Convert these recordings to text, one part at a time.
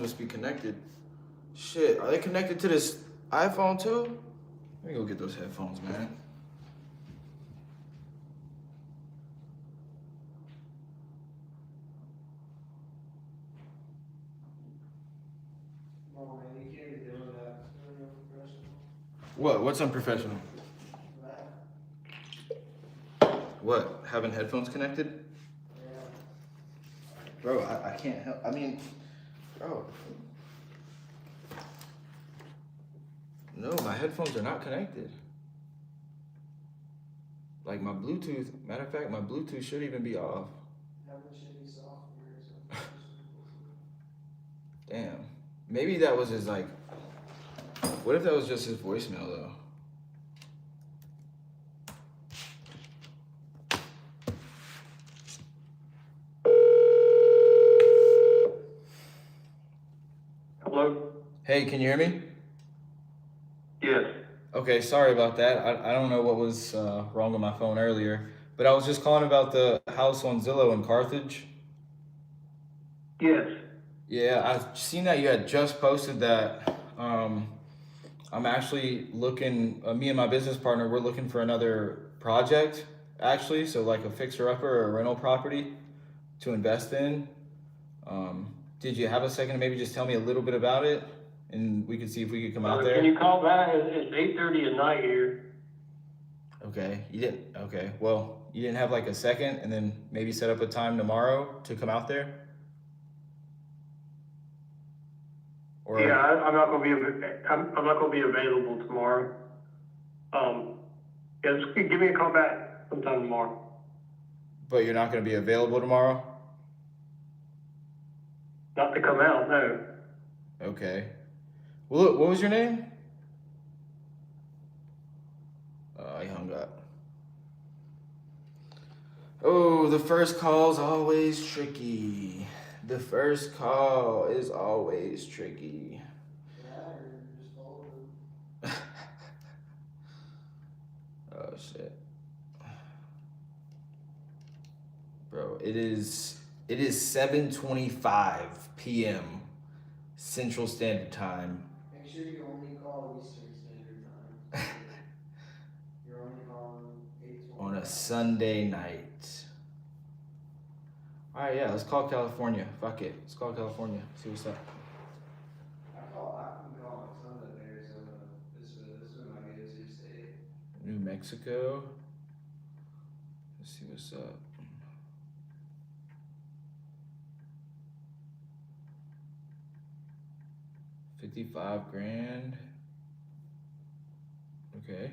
must be connected. Shit, are they connected to this iPhone too? Let me go get those headphones, man. No, man, you can't be doing that. It's really unprofessional. What? What's unprofessional? That. What? Having headphones connected? Yeah. Bro, I can't help. I mean, bro. No, my headphones are not connected. Like my Bluetooth, matter of fact, my Bluetooth should even be off. Having shitty software is unprofessional. Damn. Maybe that was his, like, what if that was just his voicemail though? Hello? Hey, can you hear me? Yes. Okay, sorry about that. I don't know what was wrong with my phone earlier, but I was just calling about the house on Zillow in Carthage. Yes. Yeah, I've seen that you had just posted that. I'm actually looking, me and my business partner, we're looking for another project, actually. So like a fixer-upper or a rental property to invest in. Did you have a second to maybe just tell me a little bit about it? And we could see if we could come out there. Can you call back? It's 8:30 at night here. Okay, you didn't, okay. Well, you didn't have like a second and then maybe set up a time tomorrow to come out there? Or, Yeah, I'm not gonna be I'm not gonna be available tomorrow. Yeah, just give me a call back sometime tomorrow. but you're not gonna be available tomorrow? Not to come out, no. Okay. Well, what was your name? I hung up. Oh, the first call's always tricky. The first call is always tricky. Yeah, or just told him. Oh shit. Bro, it is 7:25 p.m. Central Standard Time. Make sure you only call Eastern Standard Time. You're only calling 8:20. On a Sunday night. Alright, yeah, let's call California. Fuck it. Let's call California. See what's up. I can call Sunday, Arizona. This is my go-to state. New Mexico. Let's see what's up. $55,000. Okay.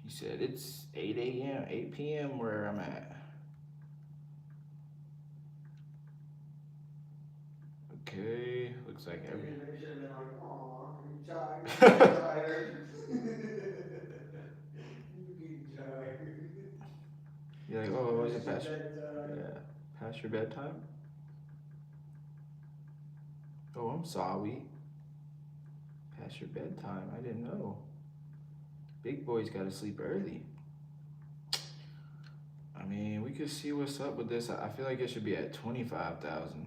He said it's 8 a.m., 8 p.m. where I'm at. Okay, looks like They should have been like, aw, you tired. You tired. You're like, oh, is it past? Bedtime. Yeah, past your bedtime? Oh, I'm sorry. Past your bedtime, I didn't know. Big boy's gotta sleep early. I mean, we could see what's up with this. I feel like it should be at 25,000.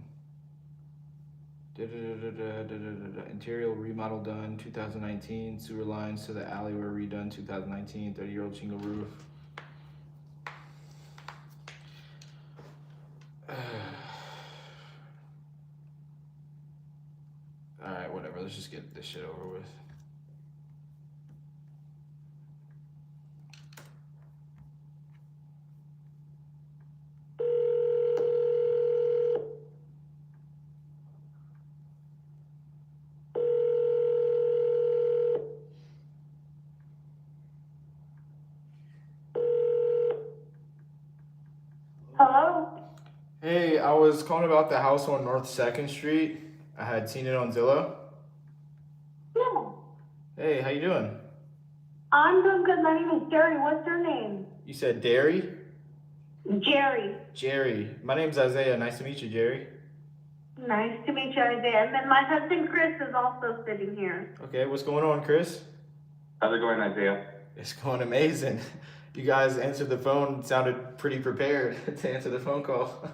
Interior remodel done 2019. Sewer lines to the alley were redone 2019. 30-year-old shingle roof. Alright, whatever. Let's just get this shit over with. Hello? Hey, I was calling about the house on North 2nd Street. I had seen it on Zillow. Yeah. Hey, how you doing? I'm doing good. My name is Jerry. What's your name? You said Derry? Jerry. Jerry. My name's Isaiah. Nice to meet you, Jerry. Nice to meet you, Isaiah. And then my husband Chris is also sitting here. Okay, what's going on, Chris? How's it going, Isaiah? It's going amazing. You guys answered the phone, sounded pretty prepared to answer the phone call.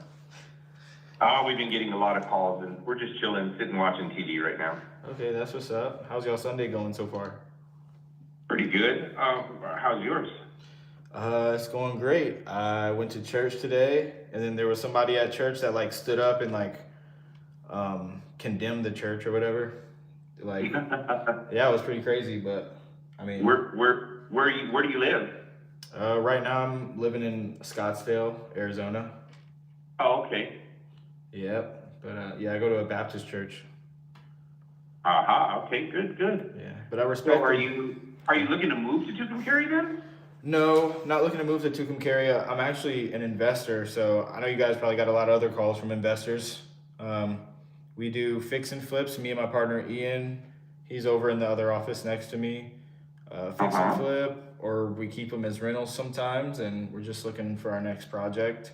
Oh, we've been getting a lot of calls, and we're just chilling, sitting, watching TV right now. Okay, that's what's up. How's y'all Sunday going so far? Pretty good. How's yours? It's going great. I went to church today, and then there was somebody at church that like stood up and like condemned the church or whatever. Like, yeah, it was pretty crazy. But I mean, where do you live? right now I'm living in Scottsdale, Arizona. Oh, okay. Yep. But yeah, I go to a Baptist church. Aha. Okay. Good. Yeah. But I respect. So, are you looking to move to Tucumcari then? No, not looking to move to Tucumcari. I'm actually an investor, so I know you guys probably got a lot of other calls from investors. We do fix and flips. Me and my partner Ian, he's over in the other office next to me. Fix and flip, or we keep them as rentals sometimes, and we're just looking for our next project.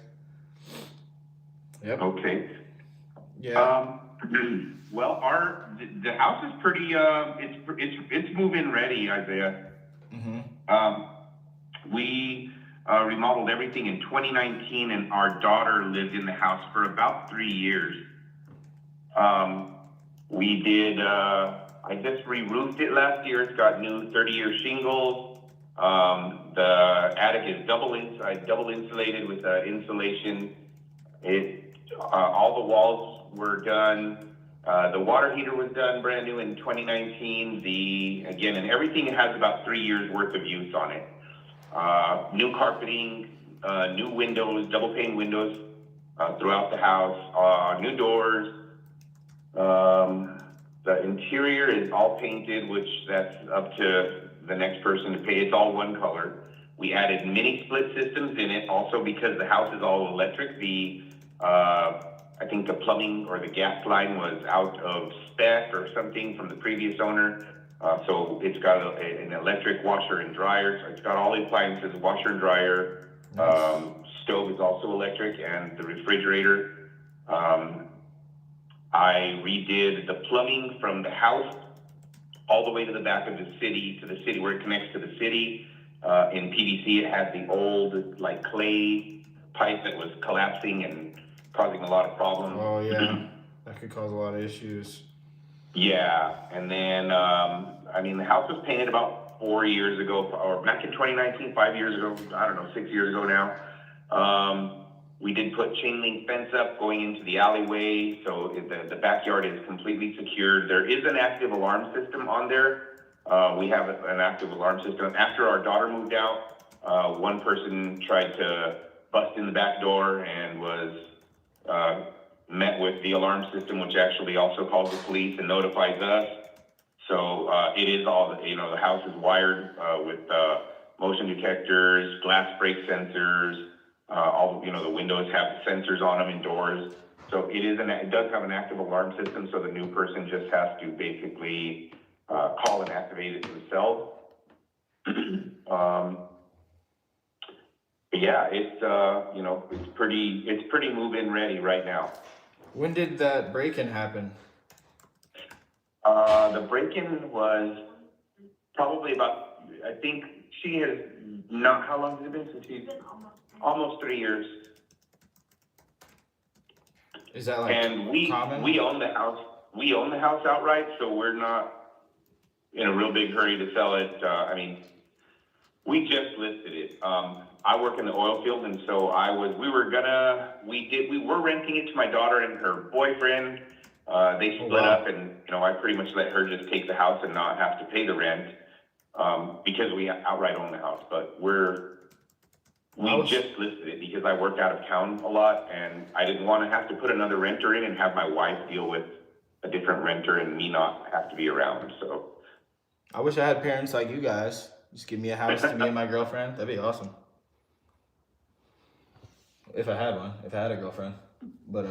Yep. Okay. Yeah. Well, the house is pretty. It's move-in ready, Isaiah. Mm-hmm. We remodeled everything in 2019, and our daughter lived in the house for about 3 years. We did, I just re-roofed it last year. It's got new 30-year shingles. The attic is double insulated with insulation. All the walls were done. The water heater was done brand new in 2019. And everything has about 3 years worth of use on it. New carpeting, new windows, double pane windows throughout the house, new doors. The interior is all painted, which that's up to the next person to pay. It's all one color. We added mini split systems in it also because the house is all electric. I think the plumbing or the gas line was out of spec or something from the previous owner. So it's got an electric washer and dryer. So it's got all the appliances, washer and dryer. Nice. Stove is also electric, and the refrigerator. I redid the plumbing from the house all the way to the back of the city, where it connects to the city. In PVC, it had the old like clay pipe that was collapsing and causing a lot of problems. Oh yeah, that could cause a lot of issues. Yeah, and then, the house was painted about 4 years ago, or back in 2019, 5 years ago, I don't know, 6 years ago now. We did put chain link fence up going into the alleyway, so the backyard is completely secured. There is an active alarm system on there. We have an active alarm system. After our daughter moved out, one person tried to bust in the back door and was met with the alarm system, which actually also calls the police and notifies us. So it is all, the house is wired with motion detectors, glass break sensors, the windows have sensors on them and doors. So it does have an active alarm system, so the new person just has to basically call and activate it themselves. But yeah, it's pretty move-in ready right now. When did that break-in happen? The break-in was probably about, I think she has not, how long has it been since she's, almost 3 years. Is that like And we own the house outright, so we're not in a real big hurry to sell it. We just listed it. I work in the oil field, and so we were renting it to my daughter and her boyfriend. They split up, and I pretty much let her just take the house and not have to pay the rent because we outright own the house. But we just listed it because I work out of town a lot, and I didn't want to have to put another renter in and have my wife deal with a different renter and me not have to be around. So I wish I had parents like you guys. Just give me a house to me and my girlfriend. That'd be awesome. If I had one, if I had a girlfriend. But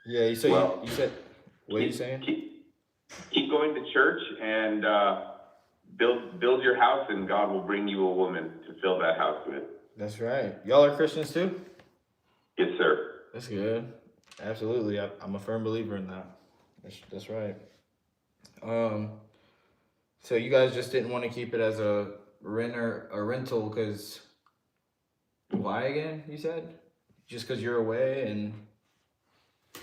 yeah, you said what are you saying? Keep going to church, and build your house and God will bring you a woman to fill that house with. That's right. Y'all are Christians too? Yes, sir. That's good. Absolutely. I'm a firm believer in that. That's right. Um, so you guys just didn't want to keep it as a rental because why again, you said? Just because you're away and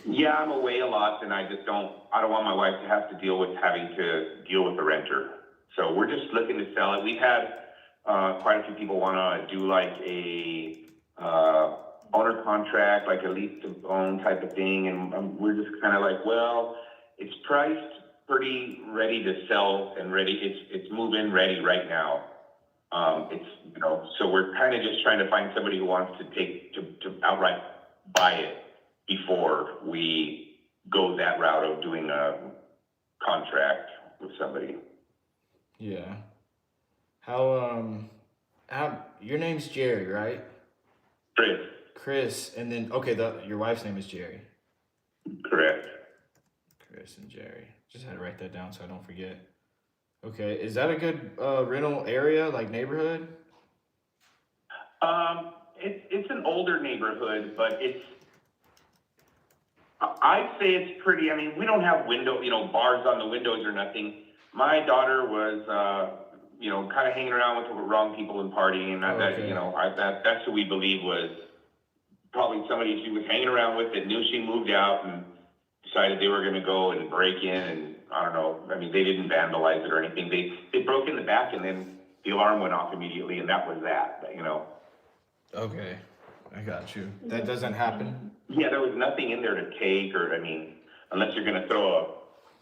Yeah, I'm away a lot, and I don't want my wife to have to deal with having to deal with the renter. So we're just looking to sell it. We've had quite a few people want to do like a owner contract, like a lease to own type of thing, and we're just kind of like, well, it's priced pretty ready to sell and ready. It's move-in ready right now. So we're kind of just trying to find somebody who wants to outright buy it before we go that route of doing a contract with somebody. yeah. How your name's Jerry, right? Chris, Chris, and then okay, your wife's name is Jerry. correct. Chris and Jerry. Just had to write that down so I don't forget. Okay, is that a good rental area, like neighborhood? It's an older neighborhood, but I'd say it's pretty. I mean, we don't have bars on the windows or nothing. My daughter was, kind of hanging around with the wrong people and partying, and that's who we believe was probably somebody she was hanging around with that knew she moved out and decided they were going to go and break in, and I don't know. I mean, they didn't vandalize it or anything. They broke in the back, and then the alarm went off immediately, and that was that. Okay, I got you. That doesn't happen? Yeah, there was nothing in there to take, or unless you're going to throw a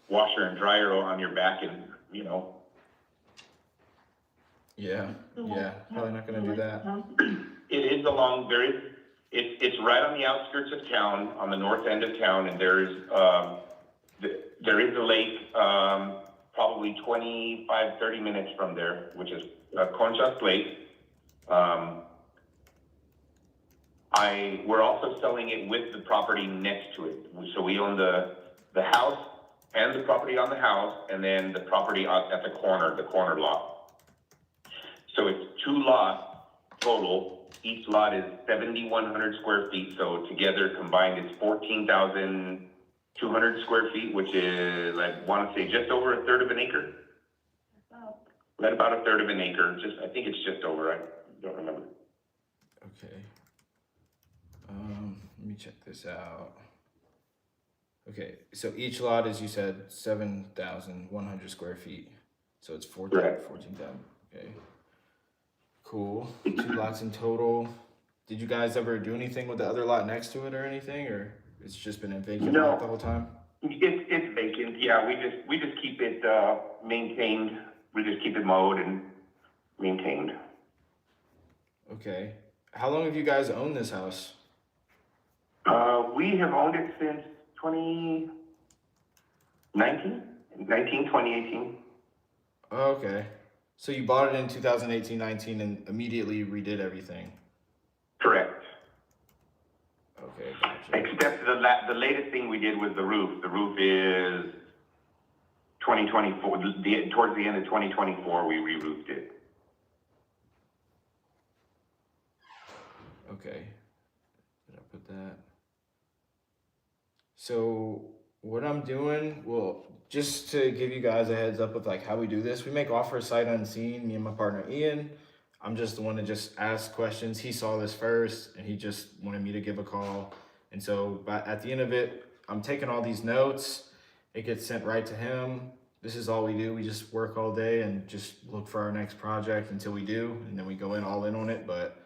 washer and dryer on your back, and Yeah, probably not gonna do that. It is it's right on the outskirts of town, on the north end of town, and there is a lake, probably 25, 30 minutes from there, which is Conchas Lake. We're also selling it with the property next to it. So we own the house and the property on the house, and then the property at the corner lot. So it's 2 lots total. Each lot is 7,100 square feet. So together combined, it's 14,200 square feet, which is, I want to say, just over a third of an acre. Right about a third of an acre. I think it's just over. I don't remember. Okay. Let me check this out. Okay, so each lot is, you said, 7,100 square feet. So it's 14,000. Okay. Cool. 2 lots in total. Did you guys ever do anything with the other lot next to it or anything, or it's just been a vacant lot the whole time? It's vacant. Yeah, we just keep it maintained. We just keep it mowed and maintained. Okay. How long have you guys owned this house? We have owned it since 2018. Oh, okay. So you bought it in 2018-19 and immediately redid everything? Correct. Okay, gotcha. Except the latest thing we did was the roof. The roof is 2024. Towards the end of 2024, we re-roofed it. Okay. Did I put that? So what I'm doing, well, just to give you guys a heads up with like how we do this, we make offers sight unseen, me and my partner Ian. I'm just the one to just ask questions. He saw this first and he just wanted me to give a call. And so at the end of it, I'm taking all these notes. It gets sent right to him. This is all we do. We just work all day and just look for our next project until we do. And then we go all in on it. But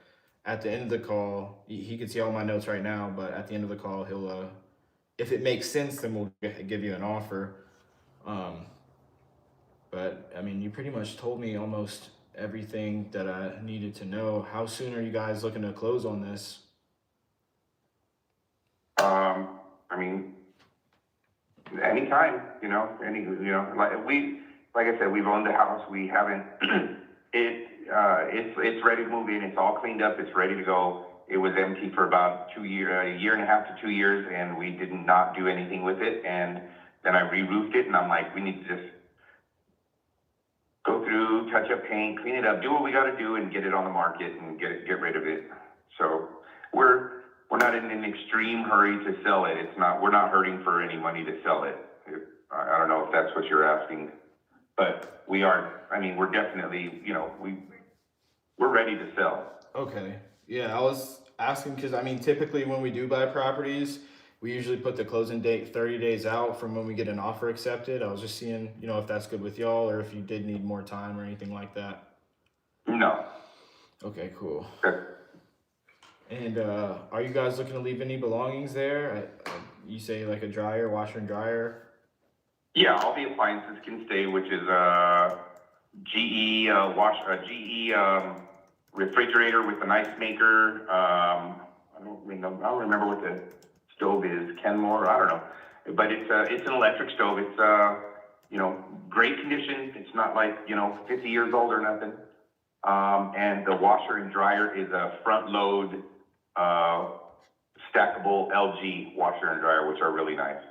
at the end of the call, he can see all my notes right now, but at the end of the call, he'll, if it makes sense, then we'll give you an offer. But I mean, you pretty much told me almost everything that I needed to know. How soon are you guys looking to close on this? I mean, anytime, like I said, we've owned the house. We haven't, it's ready to move in. It's all cleaned up. It's ready to go. It was empty for about a year and a half to 2 years, and we did not do anything with it. And then I re-roofed it, and I'm like, we need to just go through, touch up paint, clean it up, do what we gotta do and get it on the market and get rid of it. So we're not in an extreme hurry to sell it. We're not hurting for any money to sell it. I don't know if that's what you're asking, but we are, I mean, we're definitely, we're ready to sell. Okay. Yeah, I was asking because I mean, typically when we do buy properties, we usually put the closing date 30 days out from when we get an offer accepted. I was just seeing, if that's good with y'all or if you did need more time or anything like that. No. Okay, cool. That's And are you guys looking to leave any belongings there? You say like a dryer, washer and dryer. Yeah, all the appliances can stay, which is GE GE refrigerator with an ice maker. I don't remember what the stove is. Kenmore, I don't know, but it's an electric stove. It's great condition. It's not like 50 years old or nothing. And the washer and dryer is a front load stackable LG washer and dryer, which are really nice.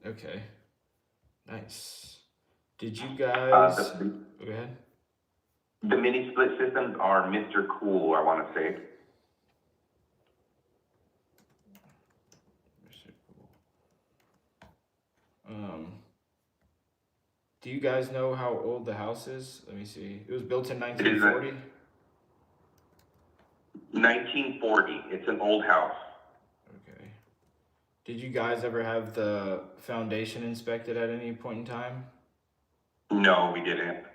Okay. Nice. Did you guys? Go ahead. The mini split systems are Mr. Cool, I want to say. Do you guys know how old the house is? Let me see. It was built in 1940. 1940. It's an old house. Okay. Did you guys ever have the foundation inspected at any point in time? No, we didn't.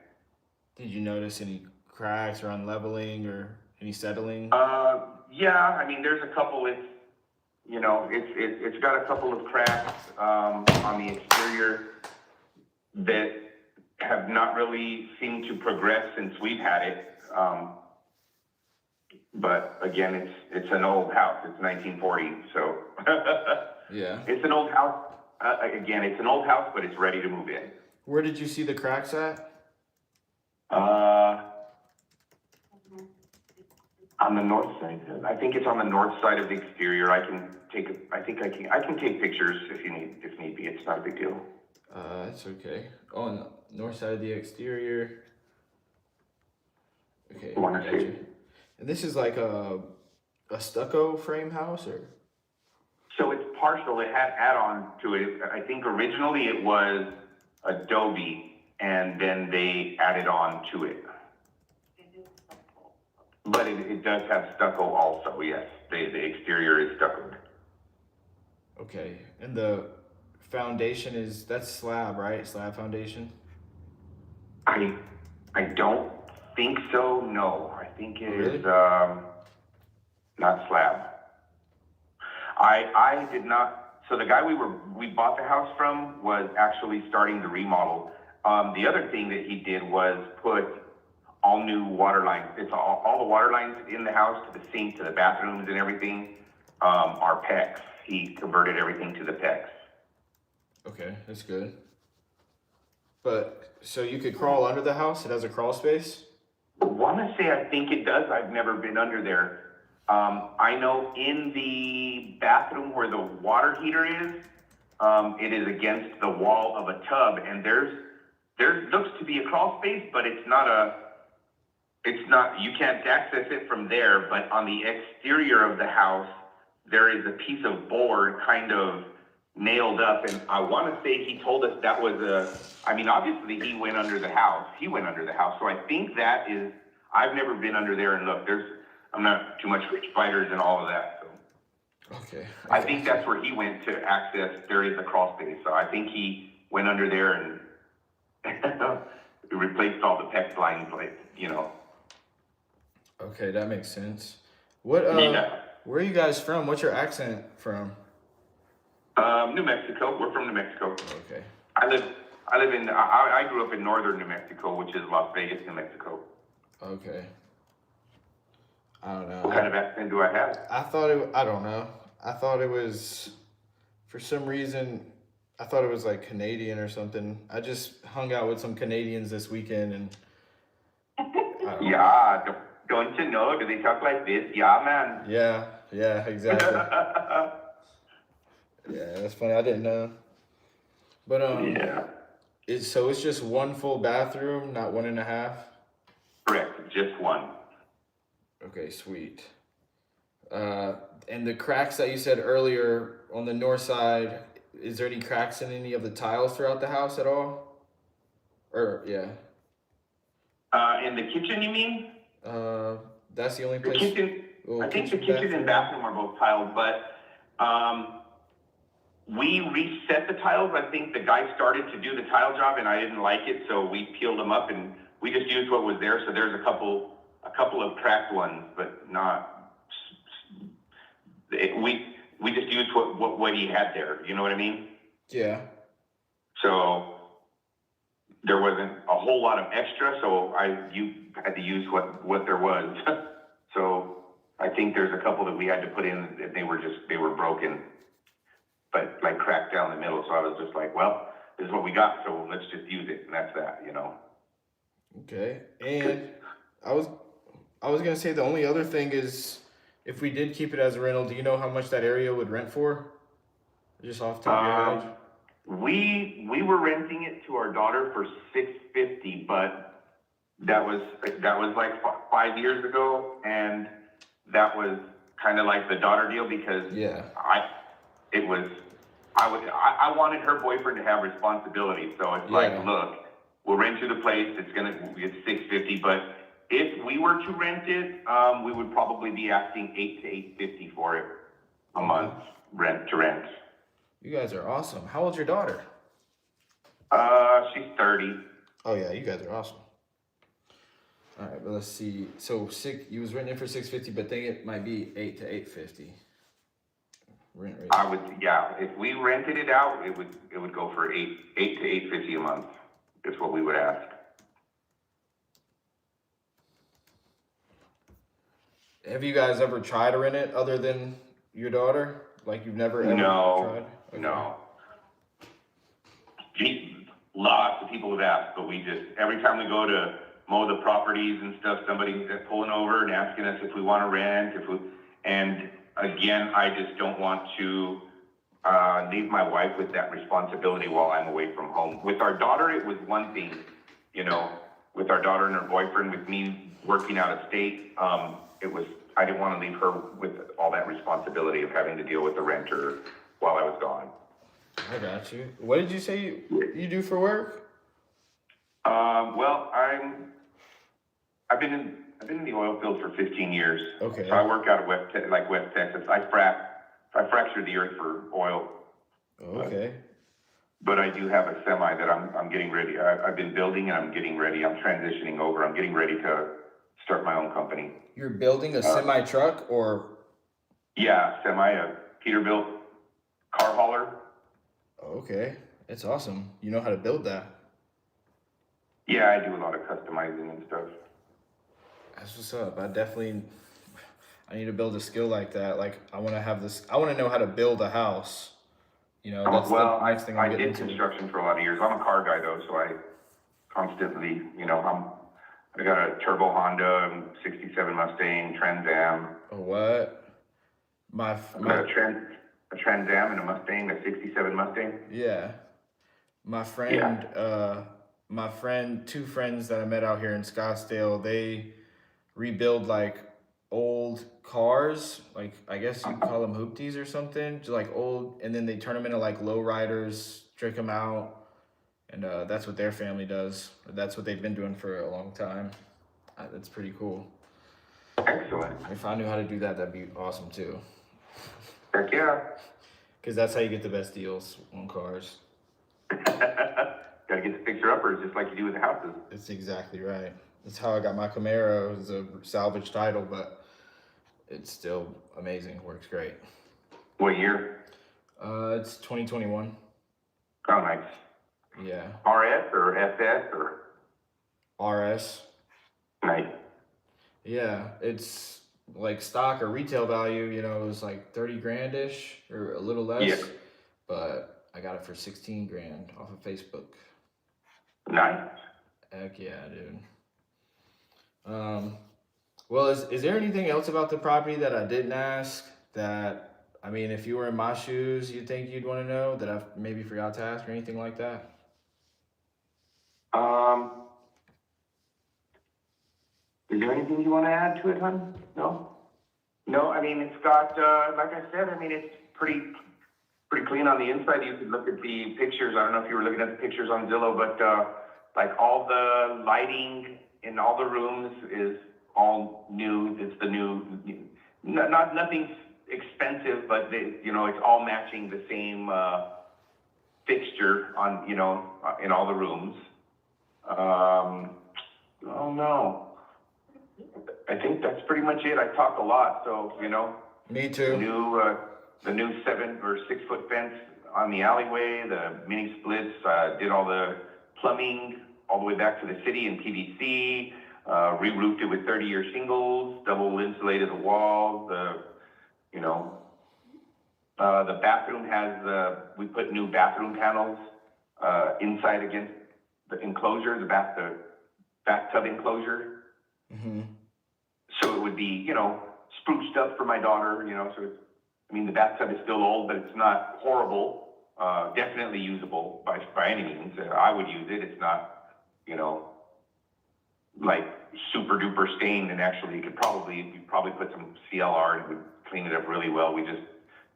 Did you notice any cracks or unleveling or any settling? Yeah. I mean, there's a couple. It's got a couple of cracks on the exterior that have not really seemed to progress since we've had it. But again, it's an old house. It's 1940, so Yeah. it's an old house. Again, it's an old house, but it's ready to move in. Where did you see the cracks at? On the north side. I think it's on the north side of the exterior. I can take pictures if need be. It's not a big deal. That's okay. On the north side of the exterior. Okay. Gotcha. And this is like a stucco frame house, or? So it's partial. It had add-on to it. I think originally it was adobe, and then they added on to it. But it does have stucco also, yes. The exterior is stuccoed. Okay. And the foundation that's slab, right? Slab foundation? I don't think so, no. I think it Really? is not slab. I did not, so the guy we bought the house from was actually starting the remodel. The other thing that he did was put all new water lines. It's all the water lines in the house, to the sink, to the bathrooms and everything, are PEX. He converted everything to the PEX. Okay, that's good. But, so you could crawl under the house? It has a crawl space? I think it does. I've never been under there. I know in the bathroom where the water heater is, it is against the wall of a tub, and there looks to be a crawl space, but you can't access it from there. But on the exterior of the house, there is a piece of board kind of nailed up, and I want to say he told us that was obviously he went under the house. So I think that is, I've never been under there and looked. I'm not too much for spiders and all of that. So. Okay. I think that's where he went to access. There is a crawl space. So I think he went under there and replaced all the PEX lines, Okay, that makes sense. What, Yeah. Where are you guys from? What's your accent from? New Mexico. We're from New Mexico. Okay. I grew up in northern New Mexico, which is Las Vegas, New Mexico. Okay. I don't know. What kind of accent do I have? I don't know. I thought it was, for some reason, I thought it was like Canadian or something. I just hung out with some Canadians this weekend and. Yeah, don't you know? Do they talk like this? Yeah, man. Yeah, exactly. Yeah, that's funny. I didn't know. But Yeah. It's just one full bathroom, not one and a half? Correct, just one. Okay, sweet. Uh, and the cracks that you said earlier on the north side, is there any cracks in any of the tiles throughout the house at all? Or yeah. In the kitchen, you mean? Uh, that's the only The place. kitchen, Well, I think the kitchen and bathroom are both tiled, but, we reset the tiles. I think the guy started to do the tile job and I didn't like it, so we peeled them up and we just used what was there. So there's a couple of cracked ones, but not, we just used what he had there. You know what I mean? Yeah. So there wasn't a whole lot of extra, so you had to use what there was. So I think there's a couple that we had to put in that they were broken, but like cracked down the middle. So I was just like, well, this is what we got, so let's just use it, and that's that, you know. Okay. And I was gonna say the only other thing is if we did keep it as a rental, do you know how much that area would rent for? Just off the top of your head? We were renting it to our daughter for $650, but that was like 5 years ago, and that was kind of like the daughter deal because Yeah. I wanted her boyfriend to have responsibility, so it's Yeah. like, look, we'll rent you the place. It's $650, but if we were to rent it, we would probably be asking $800 to $850 for it a month rent. You guys are awesome. How old's your daughter? She's 30. Oh yeah, you guys are awesome. All right, but let's see. So you was renting it for $650, but think it might be $800 to $850. Rent rate. If we rented it out, it would go for $800 to $850 a month. Is what we would ask. Have you guys ever tried to rent it other than your daughter? Like you've never ever tried? Okay. No. Lots of people have asked, but every time we go to mow the properties and stuff, somebody's pulling over and asking us if we want to rent, and again, I just don't want to leave my wife with that responsibility while I'm away from home. With our daughter, it was one thing, you know, with our daughter and her boyfriend, with me working out of state, I didn't want to leave her with all that responsibility of having to deal with the renter while I was gone. I got you. What did you say you do for work? Well, I've been in the oil field for 15 years. Okay. So I work out of West Texas. I fracture the earth for oil. Okay. But I do have a semi that I'm getting ready. I've been building and I'm getting ready. I'm transitioning over. I'm getting ready to start my own company. You're building a semi truck or? Yeah, semi, a Peterbilt car hauler. Okay, it's awesome. You know how to build that. Yeah, I do a lot of customizing and stuff. That's what's up. I need to build a skill like that. Like I want to know how to build a house. You know, that's the next thing I'm getting into. I did into. construction for a lot of years. I'm a car guy though, so I constantly, I got a turbo Honda, 67 Mustang, Trans Am. A what? I got a Trans Am and a Mustang, a 67 Mustang. Yeah. My friend, two friends that I met out here in Scottsdale, they rebuild like old cars, like I guess you call them hoopties or something, just like old, and then they turn them into like low riders, trick them out. And that's what their family does. That's what they've been doing for a long time. That's pretty cool. Excellent. If I knew how to do that, that'd be awesome too. Heck yeah. Because that's how you get the best deals on cars. Gotta get the fixer-uppers just like you do with the houses. That's exactly right. That's how I got my Camaro. It's a salvage title, but it's still amazing. Works great. What year? It's 2021. Oh, nice. Yeah. RS or SS or? RS. Nice. Yeah, it's like stock or retail value, it was like 30 grand-ish or a little less. Yeah. But I got it for 16 grand off of Facebook. Nice. Heck yeah, dude. Well, is there anything else about the property that I didn't ask that, I mean, if you were in my shoes, you think you'd want to know that I maybe forgot to ask or anything like that? Is there anything you want to add to it, hon? No? No, I mean, it's got, like I said, I mean, it's pretty clean on the inside. You could look at the pictures. I don't know if you were looking at the pictures on Zillow, but, like all the lighting in all the rooms is all new. It's the new, nothing expensive, but it's all matching the same, fixture on, in all the rooms. Oh no. I think that's pretty much it. I talked a lot, so, Me the too. new 7 or 6 foot fence on the alleyway, the mini splits, did all the plumbing all the way back to the city in PVC, re-roofed it with 30-year shingles, double insulated the walls, the bathroom has, we put new bathroom panels, inside against the enclosure, the bathtub enclosure. Mm-hmm. So it would be, spruced up for my daughter, so it's, the bathtub is still old, but it's not horrible, definitely usable by any means. I would use it. It's not, like super duper stained, and actually you probably put some CLR and it would clean it up really well. We just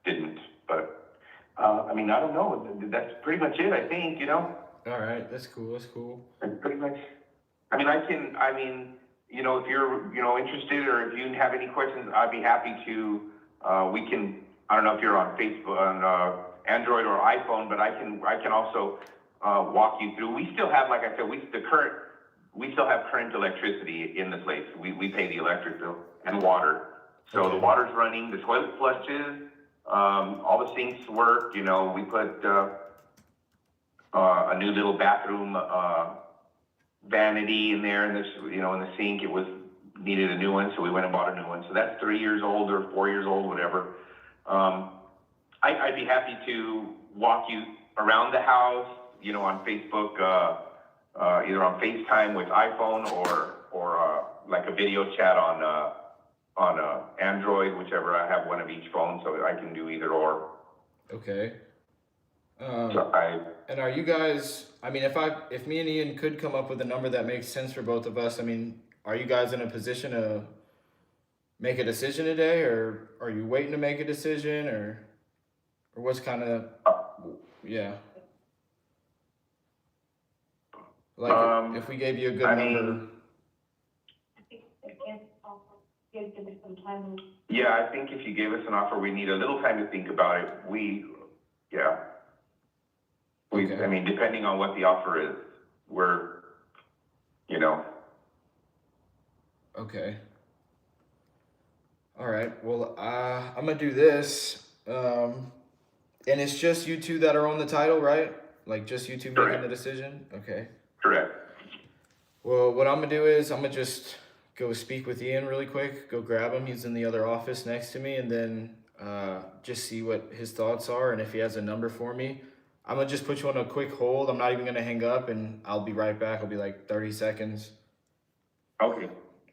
didn't, but, I don't know. That's pretty much it, I think, All right, that's cool. That's cool. That's pretty much, if you're, interested, or if you have any questions, I'd be happy to, we can, I don't know if you're on Facebook, on, Android or iPhone, but I can also, walk you through. We still have, like I said, we still have current electricity in the place. We pay the electric bill and water. So Okay. The water's running, the toilet flushes, all the sinks work, we put, a new little bathroom, vanity in there, and this, in the sink, needed a new one, so we went and bought a new one. So that's 3 years old or 4 years old, whatever. I'd be happy to walk you around the house, on Facebook, either on FaceTime with iPhone or like a video chat on Android, whichever. I have one of each phone, so I can do either or. Okay. So And are you guys, if me and Ian could come up with a number that makes sense for both of us, are you guys in a position to make a decision today, or are you waiting to make a decision, or what's kind of, yeah. Like, if we gave you a good number. Yeah, I think if you gave us an offer, we need a little time to think about it. Okay. Depending on what the offer is, we're, Okay. All right. Well, I'm gonna do this. And it's just you two that are on the title, right? Like just you two making Correct. the decision? Okay. correct. Well, what I'm gonna do is I'm gonna just go speak with Ian really quick, go grab him. He's in the other office next to me, and then just see what his thoughts are, and if he has a number for me. I'm gonna just put you on a quick hold. I'm not even gonna hang up, and I'll be right back. I'll be like 30 seconds. Okay.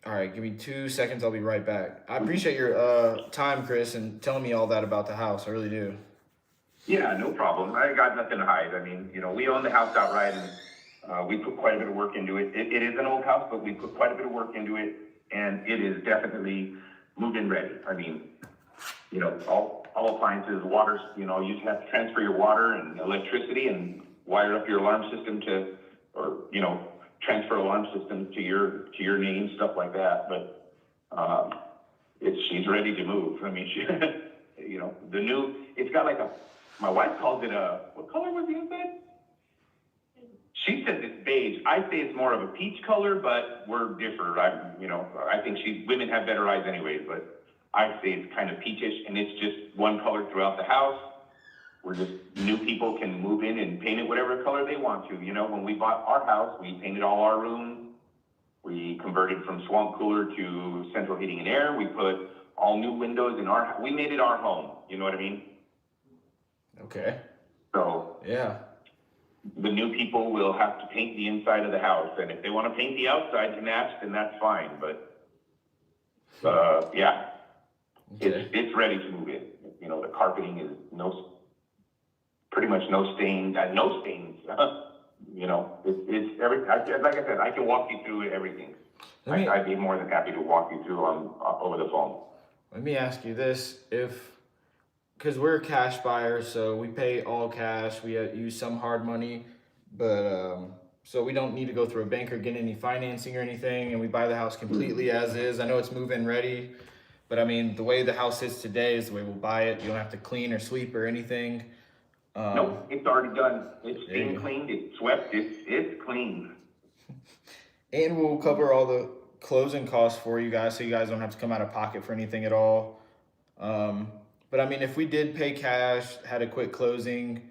All right, give me 2 seconds. I'll be right back. I appreciate your time, Chris, and telling me all that about the house. I really do. Yeah, no problem. I got nothing to hide. We own the house outright, and we put quite a bit of work into it. It is an old house, but we put quite a bit of work into it, and it is definitely moved-in ready. All appliances, waters, you just have to transfer your water and electricity and wire up your alarm system transfer alarm system to your name, stuff like that. But she's ready to move. It's got like my wife calls it what color was the inside? She says it's beige. I say it's more of a peach color, but we're different. I think women have better eyes anyways, but I say it's kind of peachish, and it's just one color throughout the house. We're just, new people can move in and paint it whatever color they want to. When we bought our house, we painted all our rooms. We converted from swamp cooler to central heating and air. We put all new windows in we made it our home. You know what I mean? Okay. So Yeah. the new people will have to paint the inside of the house, and if they want to paint the outside to match, then that's fine. But yeah, Okay. it's ready to move in. The carpeting is pretty much no stains. No stains. you know, it's like I said, I can walk you through everything. Let me I'd be more than happy to walk you through over the phone. let me ask you this: because we're cash buyers, so we pay all cash. We use some hard money, but so we don't need to go through a bank or get any financing or anything, and we buy the house completely as is. I know it's move-in ready, but I mean the way the house is today is the way we'll buy it. You don't have to clean or sweep or anything. Nope, it's already done. It's There you been go. cleaned, it's swept, it's clean. And we'll cover all the closing costs for you guys, so you guys don't have to come out of pocket for anything at all. Um, but I mean, if we did pay cash, had a quick closing,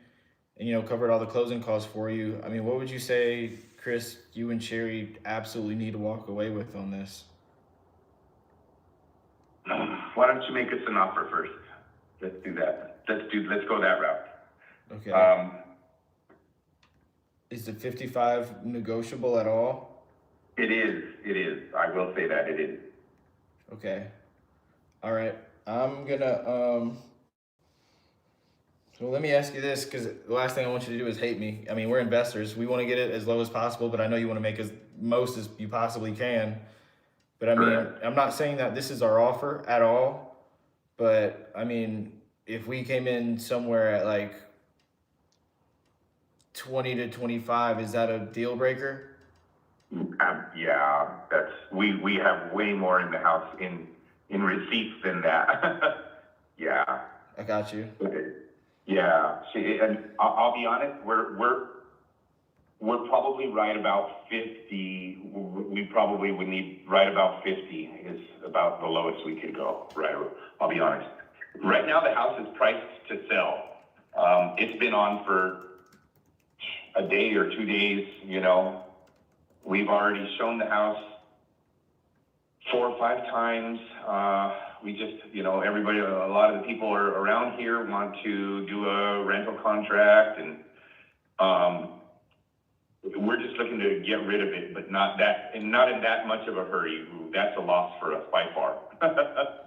and covered all the closing costs for you, I mean, what would you say, Chris, you and Sherry absolutely need to walk away with on this? Why don't you make us an offer first? Let's do that. Let's go that route. Okay. Is the 55 negotiable at all? It is. I will say that it is. Okay. All right. I'm gonna well, let me ask you this, because the last thing I want you to do is hate me. I mean, we're investors. We want to get it as low as possible, but I know you want to make as most as you possibly can. But I mean, Correct. I'm not saying that this is our offer at all. But I mean, if we came in somewhere at like 20 to 25, is that a deal breaker? Yeah, we have way more in the house in receipts than that. Yeah. I got you. Okay. Yeah. See, and I'll be honest, we're probably right about 50. We probably would need right about 50 is about the lowest we could go. Right. I'll be honest. Right now, the house is priced to sell. It's been on for a day or 2 days. We've already shown the house 4 or 5 times. We just, everybody, a lot of the people around here want to do a rental contract, and we're just looking to get rid of it, but not in that much of a hurry. That's a loss for us by far.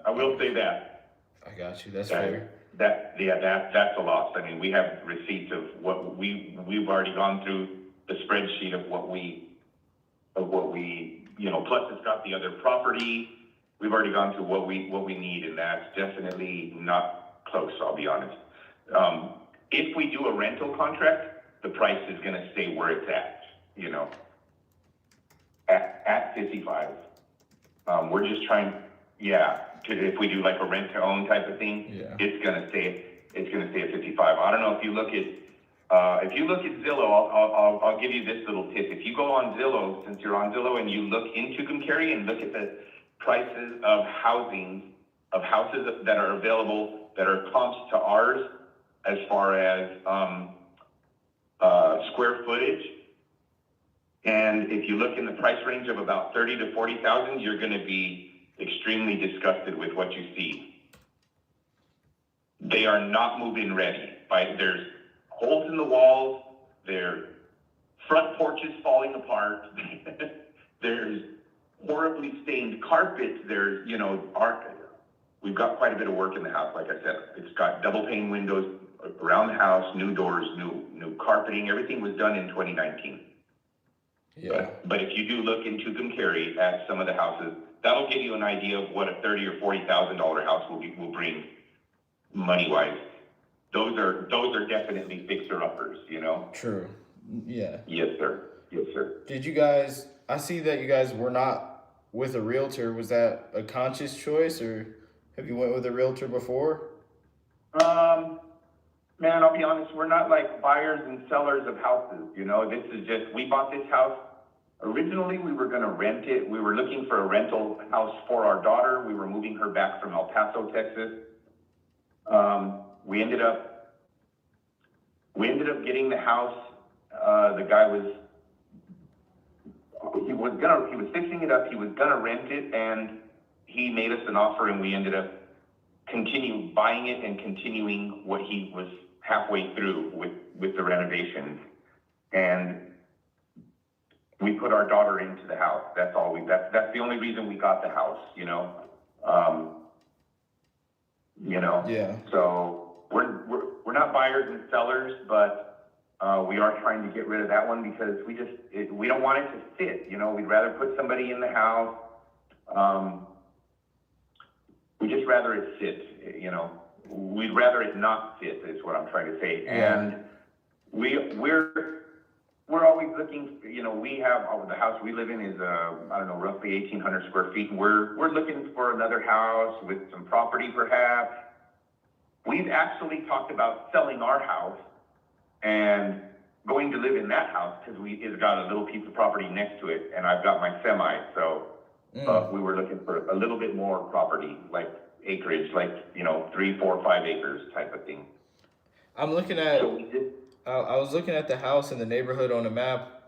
I will say that. I got you. That's fair. That's a loss. I mean, we have receipts of what we've already gone through the spreadsheet of what we, plus it's got the other property. We've already gone through what we need, and that's definitely not close, I'll be honest. If we do a rental contract, the price is gonna stay where it's at, at 55. We're just trying, if we do like a rent to own type of thing, Yeah. it's gonna stay at 55. I don't know if you look at Zillow, I'll give you this little tip. If you go on Zillow, since you're on Zillow, and you look into Tucumcari and look at the prices of houses that are available that are comps to ours as far as square footage, and if you look in the price range of about 30 to 40,000, you're going to be extremely disgusted with what you see. They are not move-in ready. There's holes in the walls. Their front porches falling apart. There's horribly stained carpets. There's, we've got quite a bit of work in the house. Like I said, it's got double pane windows around the house, new doors, new carpeting. Everything was done in 2019. Yeah. But if you do look in Tucumcari at some of the houses, that'll give you an idea of what a $30,000 or $40,000 house will bring money-wise. Those are definitely fixer-uppers, True. Yeah. Yes, sir. Yes, sir. Did you guys? I see that you guys were not with a realtor. Was that a conscious choice, or have you went with a realtor before? Man, I'll be honest, we're not like buyers and sellers of houses, this is just, we bought this house. Originally, we were gonna rent it. We were looking for a rental house for our daughter. We were moving her back from El Paso, Texas. We ended up getting the house. The guy he was fixing it up. He was gonna rent it, and he made us an offer, and we ended up buying it and continuing what he was halfway through with the renovations. And we put our daughter into the house. That's the only reason we got the house, Yeah. So we're not buyers and sellers, but We are trying to get rid of that one because we don't want it to sit, you know, we'd rather put somebody in the house. We just rather it sit, you know, we'd rather it not sit is what I'm trying to say. Yeah. And we're always looking, you know, we have, the house we live in is, I don't know, roughly 1,800 square feet. And we're looking for another house with some property perhaps. We've actually talked about selling our house and going to live in that house because it's got a little piece of property next to it and I've got my semi. So we were looking for a little bit more property, like acreage, like, you know, 3, 4, 5 acres type of thing. I'm looking at, So we did, I was looking at the house and the neighborhood on the map.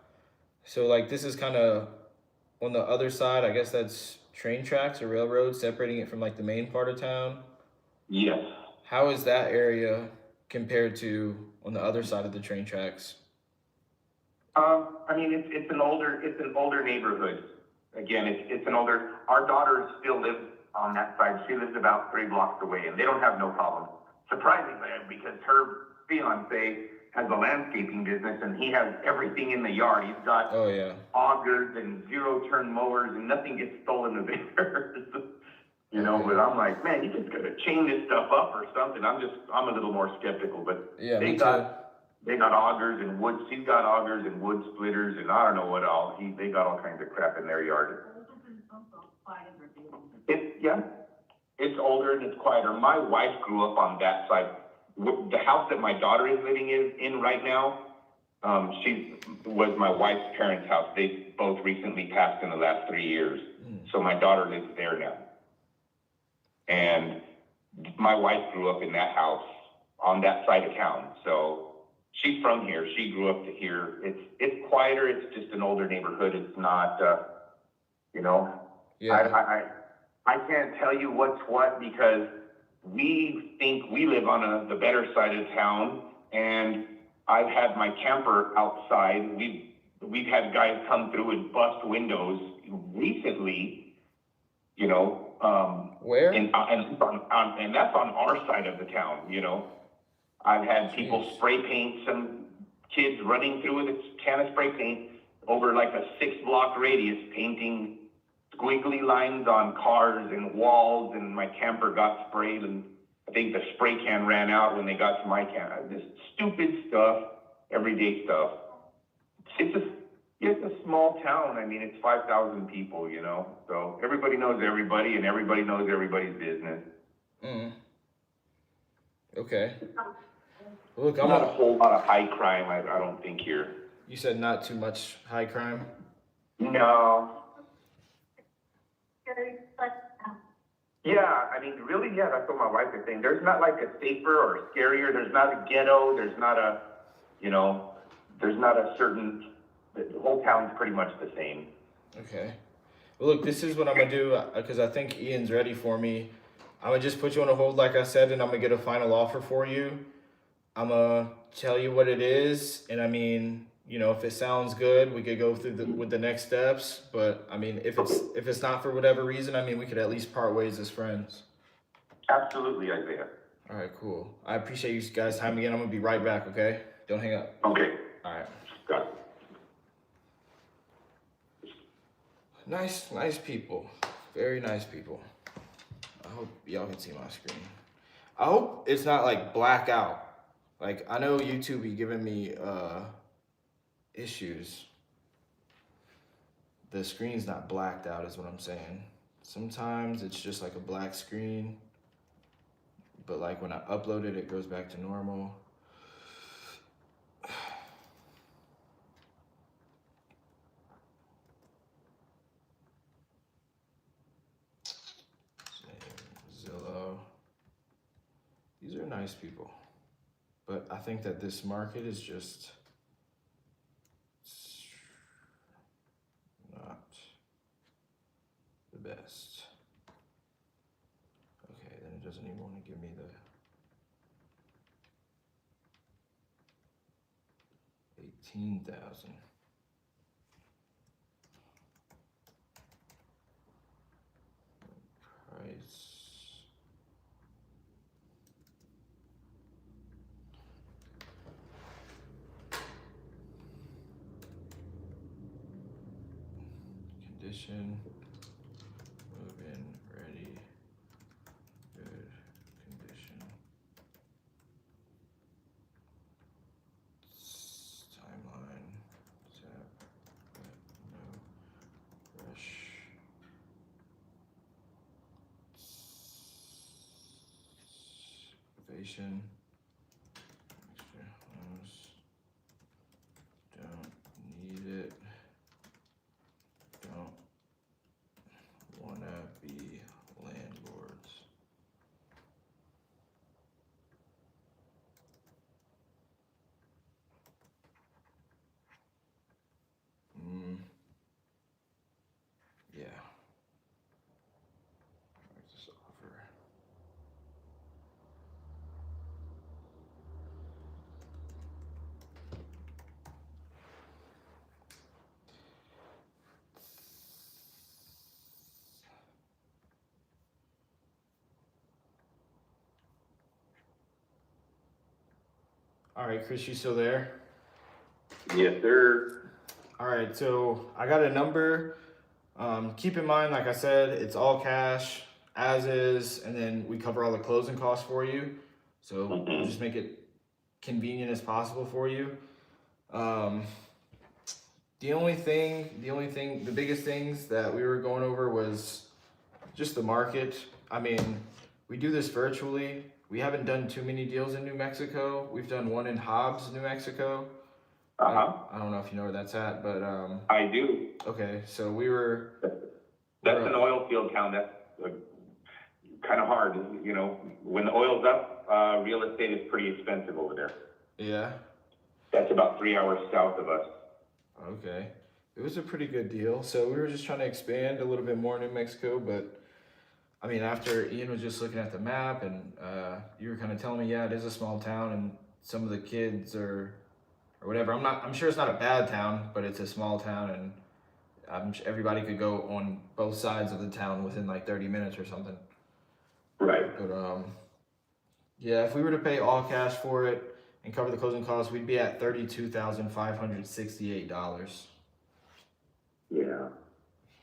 So like this is kind of on the other side. I guess that's train tracks or railroad separating it from like the main part of town. yes. How is that area compared to on the other side of the train tracks? I mean, it's an older neighborhood. Again, it's an older, our daughter still lives on that side. She lives about 3 blocks away and they don't have no problem. Surprisingly, because her fiance has a landscaping business and he has everything in the yard. He's got Oh yeah. augers and 0-turn mowers and nothing gets stolen of theirs. You know, but I'm like, man, you just gotta chain this stuff up or something. I'm a little more skeptical, but Yeah, they me got augers and wood, she's got augers and wood splitters and I don't know what all, they got all kinds of crap in their yard. It's older and it's quieter. My wife grew up on that side. The house that my daughter is living in right now, was my wife's parents' house. They both recently passed in the last 3 years. So my daughter lives there now. And my wife grew up in that house on that side of town. So she's from here. She grew up to here. It's quieter. It's just an older neighborhood. It's not, you know, Yeah. I can't tell you what's what because we think we live on the better side of town and I've had my camper outside. We've had guys come through and bust windows recently, you know, Where? and that's on our side of the town, you know. I've had people Jeez. spray paint, some kids running through with a can of spray paint over like a 6-block radius, painting squiggly lines on cars and walls, and my camper got sprayed, and I think the spray can ran out when they got to my can. Just stupid stuff, everyday stuff. It's a small town. I mean, it's 5,000 people, you know, so everybody knows everybody, and everybody knows everybody's business. Okay. Look, Not a whole lot of high crime, I don't think here. You said not too much high crime. No. Yeah, I mean, really, yeah, that's what my wife is saying. There's not like a safer or scarier. There's not a ghetto. There's not a, you know, there's not a certain, the whole town's pretty much the same. Okay. Well, look, this is what I'm gonna do because I think Ian's ready for me. I'm gonna just put you on a hold, like I said, and I'm gonna get a final offer for you. I'm gonna tell you what it is, and I mean, you know, if it sounds good, we could go through with the next steps. But I mean, if it's not for whatever reason, I mean, we could at least part ways as friends. Absolutely, Isaiah. All right, cool. I appreciate you guys' time again. I'm gonna be right back. Okay, don't hang up. Okay, All right. got it. Nice people. Very nice people. I hope y'all can see my screen. I hope it's not like blackout. Like, I know YouTube be giving me issues. The screen's not blacked out is what I'm saying. Sometimes it's just like a black screen. But like when I upload it, it goes back to normal. Zillow. These are nice people. But I think that this market is just not the best. Okay, then it doesn't even want to give me the 18,000. Price. condition, move-in ready, good condition. Timeline, zap, no rush. Motivation, extra house, don't need it, don't wanna be landlords. Yeah. Practice offer. All right, Chris, you still there? Yes, sir. All right, so I got a number. Keep in mind, like I said, it's all cash, as is, and then we cover all the closing costs for you. So we'll just make it convenient as possible for you. The biggest things that we were going over was just the market. I mean, we do this virtually. We haven't done too many deals in New Mexico. We've done one in Hobbs, New Mexico. I don't know if you know where that's at, but I do. okay, so That's an oil field town. That's kind of hard, you know. When the oil's up, real estate is pretty expensive over there. Yeah. That's about 3 hours south of us. Okay. It was a pretty good deal. So we were just trying to expand a little bit more in New Mexico, but I mean, after Ian was just looking at the map and you were kind of telling me, yeah, it is a small town and some of the kids or whatever. I'm sure it's not a bad town, but it's a small town and everybody could go on both sides of the town within like 30 minutes or something. Right. But yeah, if we were to pay all cash for it and cover the closing costs, we'd be at $32,568. Yeah.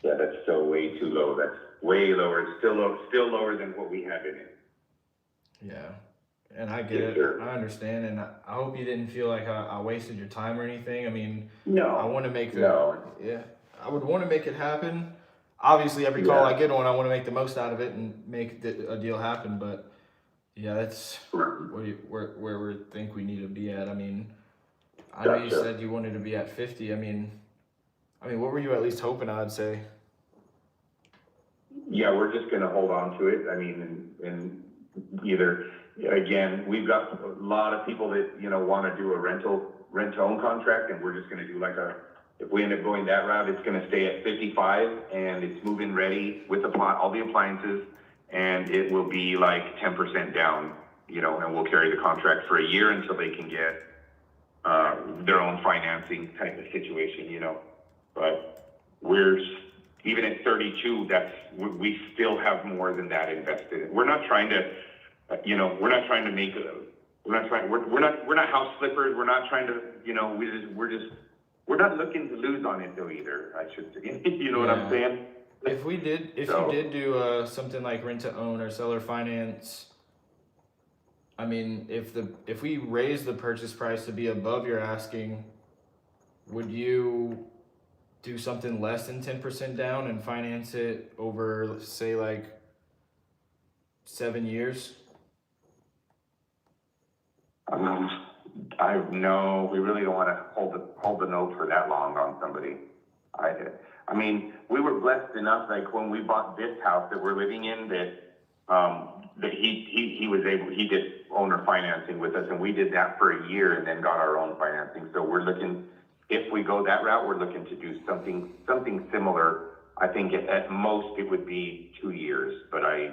Yeah, that's still way too low. That's way lower. It's still lower than what we have in it. Yeah, and I get Yes, it. sir. I understand, and I hope you didn't feel like I wasted your time or anything. I mean, I No. want to make No. yeah, I would want to make it happen. Obviously, every call I Yeah. get on, I want to make the most out of it and make a deal happen. But yeah, that's where we think we need to be at. I mean, I know you Gotcha. said you wanted to be at 50. I mean, what were you at least hoping? I'd say. Yeah, we're just gonna hold on to it. I mean, and either, again, we've got a lot of people that, you know, wanna do a rent-to-own contract, and we're just gonna do if we end up going that route, it's gonna stay at 55, and it's move-in ready with all the appliances, and it will be like 10% down, you know, and we'll carry the contract for a year until they can get, their own financing type of situation, you know. But even at 32, we still have more than that invested. We're not trying to, we're not house flippers. We're not trying to, you know, we're not looking to lose on it though either, I should say. You know what I'm saying? If you did do something like rent to own or seller finance, I mean, if we raise the purchase price to be above your asking, would you do something less than 10% down and finance it over, let's say, like 7 years? No, we really don't want to hold the note for that long on somebody. I mean, we were blessed enough, like when we bought this house that we're living in, that he did owner financing with us, and we did that for a year and then got our own financing. So we're looking, if we go that route, we're looking to do something similar. I think at most it would be 2 years, but I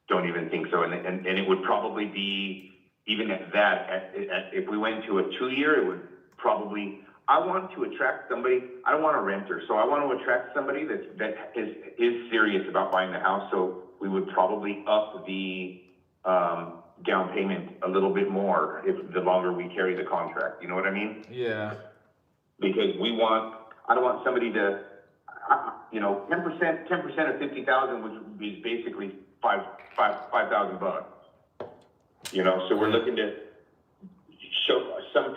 don't even think so. And it would probably be, even at that, if we went to a 2 year, it would probably, I want to attract somebody. I don't want a renter, so I want to attract somebody that is serious about buying the house. So we would probably up the down payment a little bit more if the longer we carry the contract. You know what I mean? Yeah. Because I don't want somebody to, you know, 10% of 50,000, which would be basically $5,000. You know, so we're looking to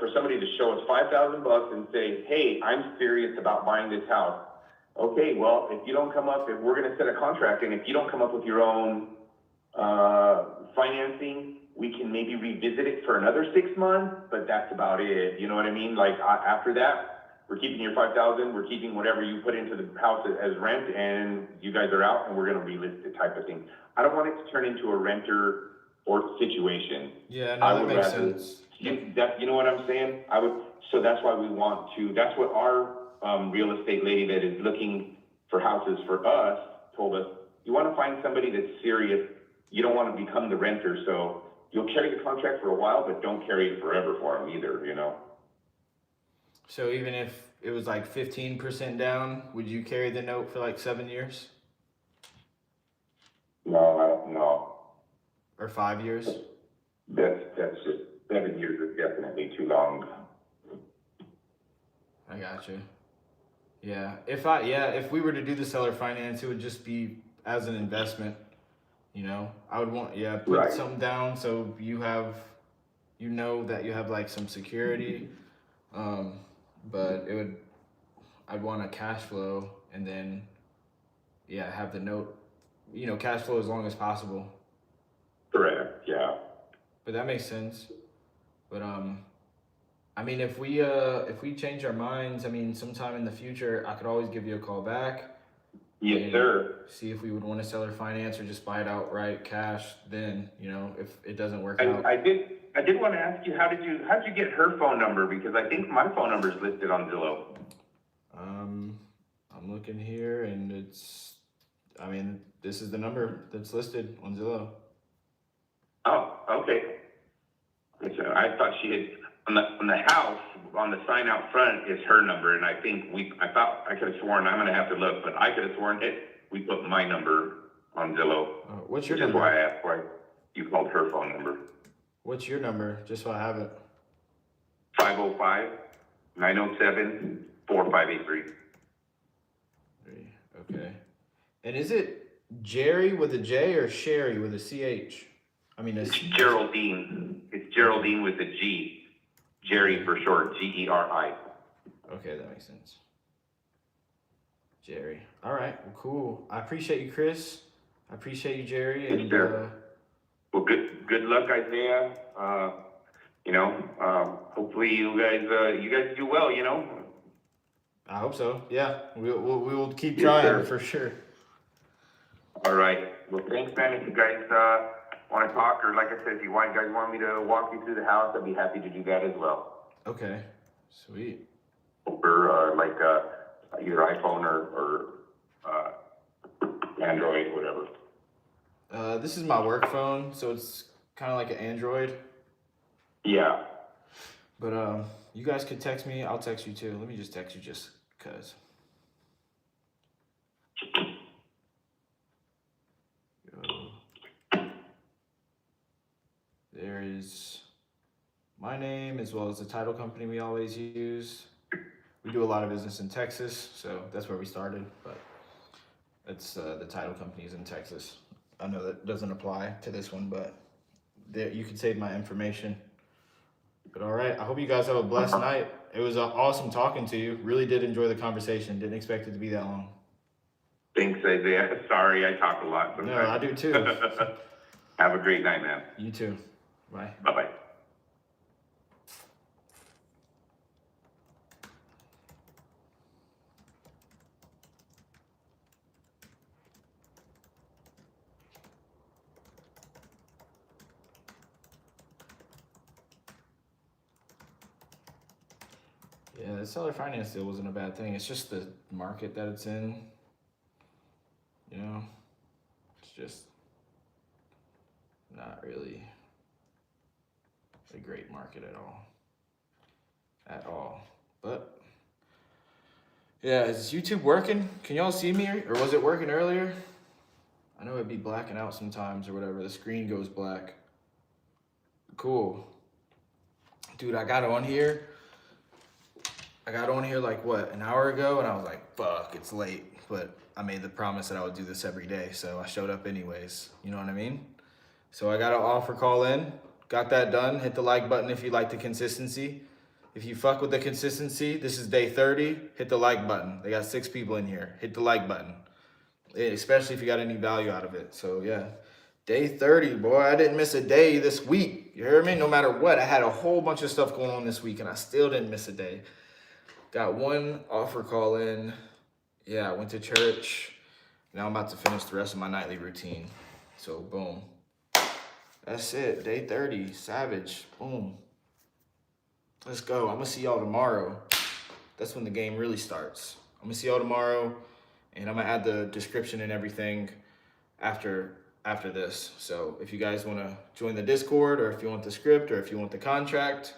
for somebody to show us $5,000 and say, hey, I'm serious about buying this house. Okay, well, if you don't come up, if we're going to set a contract, and if you don't come up with your own financing, we can maybe revisit it for another 6 months, but that's about it. You know what I mean? Like after that, we're keeping your 5,000. We're keeping whatever you put into the house as rent, and you guys are out, and we're going to relist it type of thing. I don't want it to turn into a renter or situation. Yeah, no, that makes sense. You know what I'm saying? So that's why we want to, that's what our real estate lady that is looking for houses for us told us, you want to find somebody that's serious. You don't want to become the renter, so you'll carry the contract for a while, but don't carry it forever for them either, you know? So even if it was like 15% down, would you carry the note for like 7 years? No. Or 5 years? That's just 7 years is definitely too long. I got you. Yeah. If we were to do the seller finance, it would just be as an investment. You know, I would want, put something down so you have, you know, that you have like some security. But I'd want a cash flow and then, have the note, you know, cash flow as long as possible. Correct, yeah. But that makes sense. But, I mean, if we change our minds, I mean, sometime in the future, I could always give you a call back. Yes, sir. See if we would want to sell or finance or just buy it outright cash. Then, you know, if it doesn't work out. I did want to ask you, how'd you get her phone number? Because I think my phone number is listed on Zillow. I'm looking here and this is the number that's listed on Zillow. Oh, okay. So I thought she had, on the house, on the sign out front is her number, and I thought I could have sworn, I'm gonna have to look, but I could have sworn we put my number on Zillow. What's your which number? is why I asked why you called her phone number. What's your number, just so I have it? 505-907-4583. Okay. And is it Jerry with a J or Sherry with a CH? I mean, it's Geraldine. It's Geraldine with a G. Jerry for short, Geri. Okay, that makes sense. Jerry. All right, well, cool. I appreciate you, Chris. I appreciate you, Jerry. And well, good luck, Isaiah. You know, hopefully you guys do well. You know. I hope so. Yeah, we will keep trying for sure. All right. Well, thanks, man. If you guys want to talk, or like I said, if you guys want me to walk you through the house, I'd be happy to do that as well. Okay. Sweet. Or either iPhone or Android, whatever. This is my work phone, so it's kind of like an Android. Yeah. But you guys could text me. I'll text you too. Let me just text you just cause. There is my name as well as the title company we always use. We do a lot of business in Texas, so that's where we started, but it's the title company is in Texas. I know that doesn't apply to this one, but there, you can save my information. But all right, I hope you guys have a blessed night. It was awesome talking to you. Really did enjoy the conversation. Didn't expect it to be that long. Thanks, Isaiah. Sorry, I talk a lot sometimes. No, I do too. Have a great night, man. You too. Bye. Bye-bye. Yeah, the seller finance deal wasn't a bad thing. It's just the market that it's in. You know, it's just not really a great market at all. At all. But yeah, is YouTube working? Can y'all see me, or was it working earlier? I know it'd be blacking out sometimes or whatever. The screen goes black. Cool. Dude, I got on here like what, an hour ago, and I was like, fuck, it's late. but I made the promise that I would do this every day, so I showed up anyways. You know what I mean? So I got an offer call in, got that done. Hit the like button if you like the consistency. If you fuck with the consistency, this is day 30, hit the like button. They got 6 people in here. Hit the like button, especially if you got any value out of it. So yeah, day 30, boy, I didn't miss a day this week. You heard me? No matter what, I had a whole bunch of stuff going on this week and I still didn't miss a day. Got one offer call in. Yeah, I went to church. Now I'm about to finish the rest of my nightly routine. So boom. That's it, day 30, savage, boom. Let's go, I'm gonna see y'all tomorrow. That's when the game really starts. I'm gonna see y'all tomorrow, and I'm gonna add the description and everything after this. So if you guys wanna join the Discord, or if you want the script, or if you want the contract,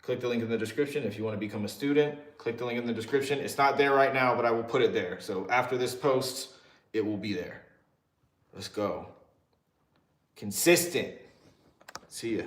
click the link in the description. If you wanna become a student, click the link in the description. It's not there right now, but I will put it there. So after this post, it will be there. Let's go. Consistent. See ya.